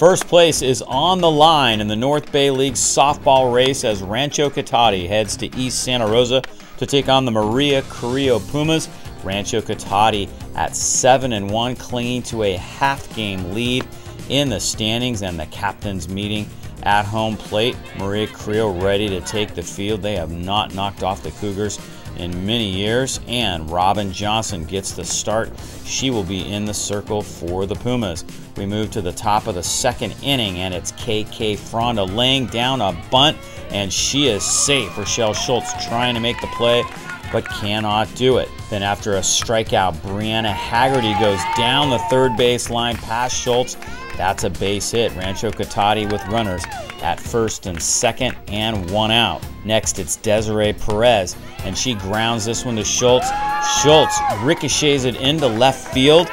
First place is on the line in the North Bay League softball race as Rancho Cotate heads to East Santa Rosa to take on the Maria Carrillo Pumas. Rancho Cotate at 7-1, clinging to a half-game lead in the standings, and the captains meeting at home plate. Maria Carrillo ready to take the field. They have not knocked off the Cougars in many years, and Robin Johnson gets the start. She will be in the circle for the Pumas. We move to the top of the second inning, and it's KK Fronda laying down a bunt, and she is safe. Rochelle Schultz trying to make the play, but cannot do it. Then after a strikeout, Brianna Haggerty goes down the third base line past Schultz. That's a base hit. Rancho Cotate with runners at first and second and one out. Next, it's Desiree Perez, and she grounds this one to Schultz. Schultz ricochets it into left field.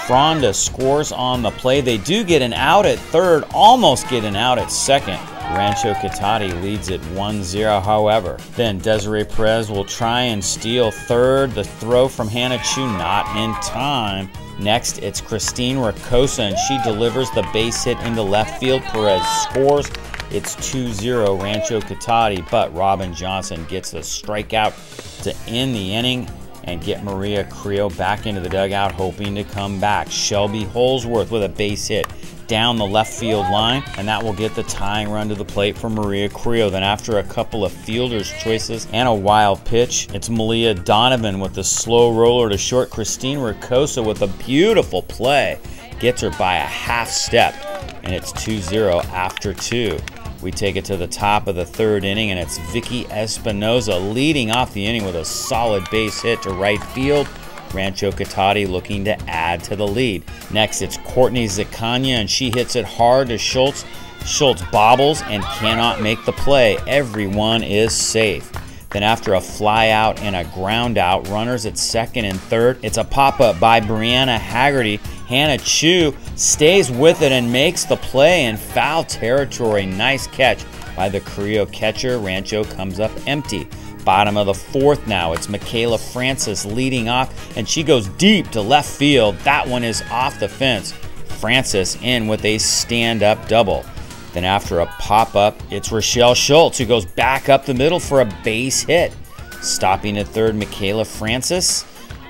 Fronda scores on the play. They do get an out at third, almost get an out at second. Rancho Cotate leads it 1-0, however. Then Desiree Perez will try and steal third. The throw from Hannah Chu not in time. Next, it's Christine Ricosa, and she delivers the base hit into left field. Perez scores. It's 2-0 Rancho Cotate, but Robin Johnson gets the strikeout to end the inning and get Maria Carrillo back into the dugout, hoping to come back. Shelby Holsworth with a base hit down the left field line, and that will get the tying run to the plate for Maria Carrillo. Then after a couple of fielders' choices and a wild pitch, it's Malia Donovan with the slow roller to short. Christine Ricosa with a beautiful play gets her by a half step, and it's 2-0 after two. We take it to the top of the third inning, and it's Vicky Espinoza leading off the inning with a solid base hit to right field. Rancho Cotate looking to add to the lead. Next, it's Courtney Zacania, and she hits it hard to Schultz. Schultz bobbles and cannot make the play. Everyone is safe. Then after a fly out and a ground out, runners at second and third. It's a pop-up by Brianna Haggerty. Hannah Chu stays with it and makes the play in foul territory. Nice catch by the Carrillo catcher. Rancho comes up empty. Bottom of the fourth now, it's Michaela Francis leading off, and she goes deep to left field. That one is off the fence. Francis in with a stand-up double. Then after a pop-up, it's Rochelle Schultz who goes back up the middle for a base hit. Stopping at third, Michaela Francis.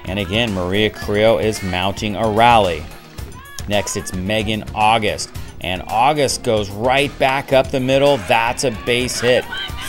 And again, Maria Carrillo is mounting a rally. Next, it's Megan August. And August goes right back up the middle. That's a base hit.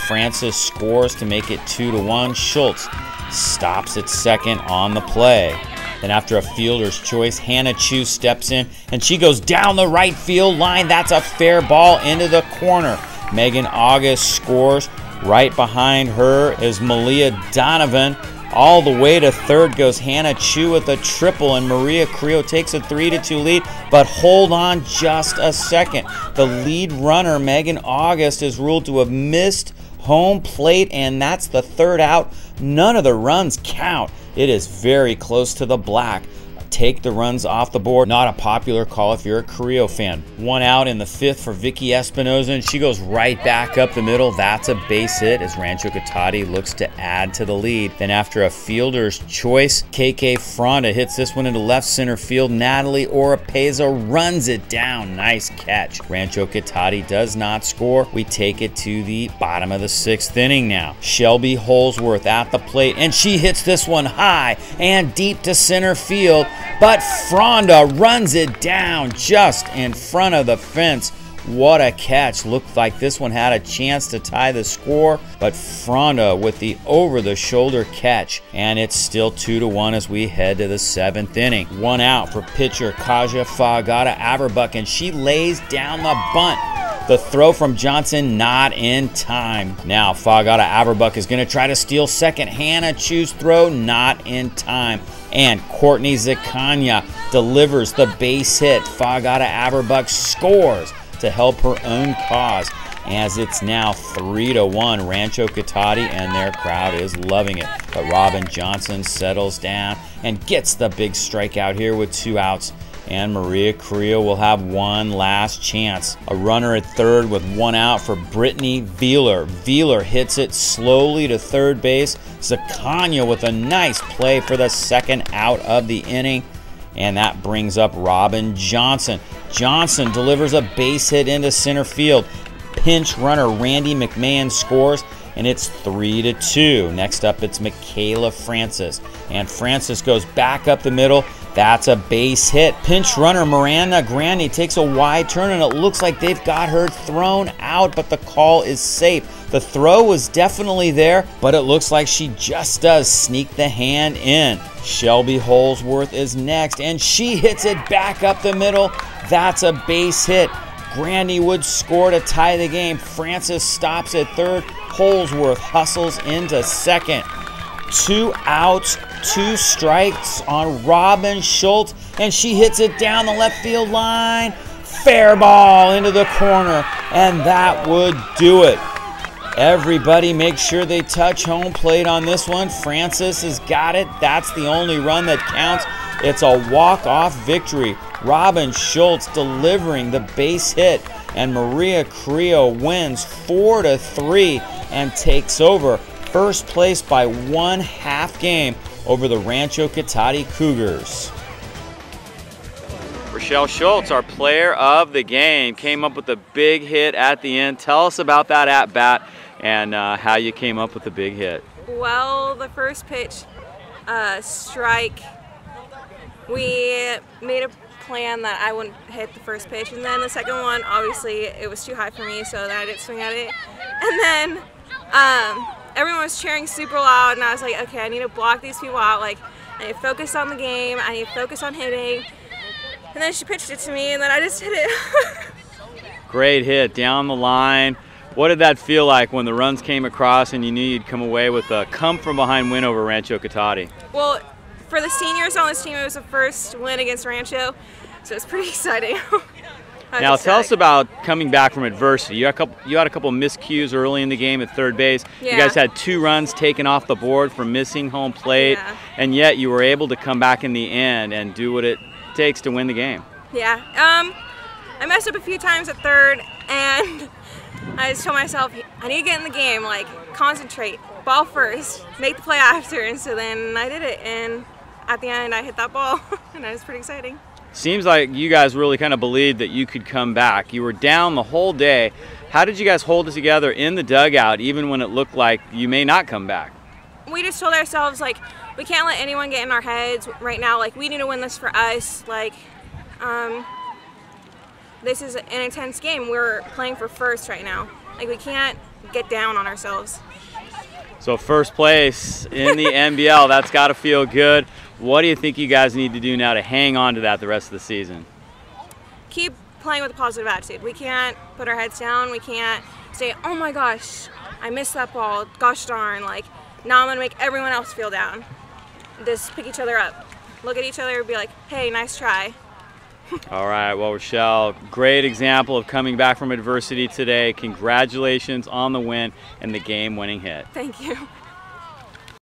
Francis scores to make it 2-1. Schultz stops at second on the play. Then after a fielder's choice, Hannah Chu steps in, and she goes down the right field line. That's a fair ball into the corner. Megan August scores. Right behind her is Malia Donovan. All the way to third goes Hannah Chu with a triple, and Maria Carrillo takes a 3-2 lead, but hold on just a second. The lead runner, Megan August, is ruled to have missed home plate, and that's the third out. None of the runs count. It is very close to the black. Take the runs off the board. Not a popular call if you're a Carrillo fan. One out in the fifth for Vicky Espinoza, and she goes right back up the middle. That's a base hit as Rancho Cotate looks to add to the lead. Then after a fielder's choice, KK Fronda hits this one into left center field. Natalie Oropeza runs it down. Nice catch. Rancho Cotate does not score. We take it to the bottom of the sixth inning now. Shelby Holsworth at the plate, and she hits this one high and deep to center field. But Fronda runs it down just in front of the fence. What a catch. Looked like this one had a chance to tie the score, but Fronda with the over-the-shoulder catch. And it's still 2-1 as we head to the seventh inning. One out for pitcher Kaja Fagata-Averbuck, and she lays down the bunt. The throw from Johnson not in time. Now Fagata-Averbuck is going to try to steal second. Hannah Chu's throw not in time. And Courtney Zacania delivers the base hit. Fagata-Averbuck scores to help her own cause, as it's now 3-1 Rancho Cotate, and their crowd is loving it. But Robin Johnson settles down and gets the big strikeout here with 2 outs. And Maria Carrillo will have one last chance. A runner at third with 1 out for Brittany Veeler. Veeler hits it slowly to third base. Zacania with a nice play for the second out of the inning. And that brings up Robin Johnson. Johnson delivers a base hit into center field. Pinch runner Randy McMahon scores, and it's 3-2. Next up, it's Michaela Francis, and Francis goes back up the middle. That's a base hit. Pinch runner Miranda Grandy takes a wide turn, and it looks like they've got her thrown out, but the call is safe. The throw was definitely there, but it looks like she just does sneak the hand in. Shelby Holsworth is next, and she hits it back up the middle. That's a base hit. Grandy would score to tie the game. Francis stops at third. Holsworth hustles into second. 2 outs, 2 strikes on Robin Schultz, and she hits it down the left field line. Fair ball into the corner, and that would do it. Everybody make sure they touch home plate on this one. Francis has got it. That's the only run that counts. It's a walk-off victory. Robin Schultz delivering the base hit, and Maria Carrillo wins 4-3 and takes over first place by 1/2 game over the Rancho Cotate Cougars. Rochelle Schultz, our player of the game, came up with a big hit at the end. Tell us about that at-bat and how you came up with the big hit. Well, the first pitch, strike, we made a plan that I wouldn't hit the first pitch, and then the second one, obviously it was too high for me, so then I didn't swing at it. And then everyone was cheering super loud, and I was like, okay, I need to block these people out. Like, I need to focus on the game, I need to focus on hitting. And then she pitched it to me, and then I just hit it. Great hit down the line. What did that feel like when the runs came across and you knew you'd come away with a come-from-behind win over Rancho Cotate? Well, for the seniors on this team, it was the first win against Rancho, so it's pretty exciting. Now tell us about coming back from adversity. You had a couple miscues early in the game at third base. Yeah. You guys had 2 runs taken off the board for missing home plate, and yet you were able to come back in the end and do what it takes to win the game. Yeah, I messed up a few times at third, and I just told myself, I need to get in the game, like, concentrate, ball first, make the play after, and so then I did it, and at the end I hit that ball, and that was pretty exciting. Seems like you guys really kind of believed that you could come back. You were down the whole day. How did you guys hold it together in the dugout, even when it looked like you may not come back? We just told ourselves, like, we can't let anyone get in our heads right now. Like, we need to win this for us. Like, this is an intense game. We're playing for first right now. Like, we can't get down on ourselves. So first place in the NBL, that's got to feel good. What do you think you guys need to do now to hang on to that the rest of the season? Keep playing with a positive attitude. We can't put our heads down. We can't say, oh my gosh, I missed that ball. Gosh darn. Like, now I'm going to make everyone else feel down. Just pick each other up. Look at each other and be like, hey, nice try. All right, well, Rochelle, great example of coming back from adversity today. Congratulations on the win and the game-winning hit. Thank you.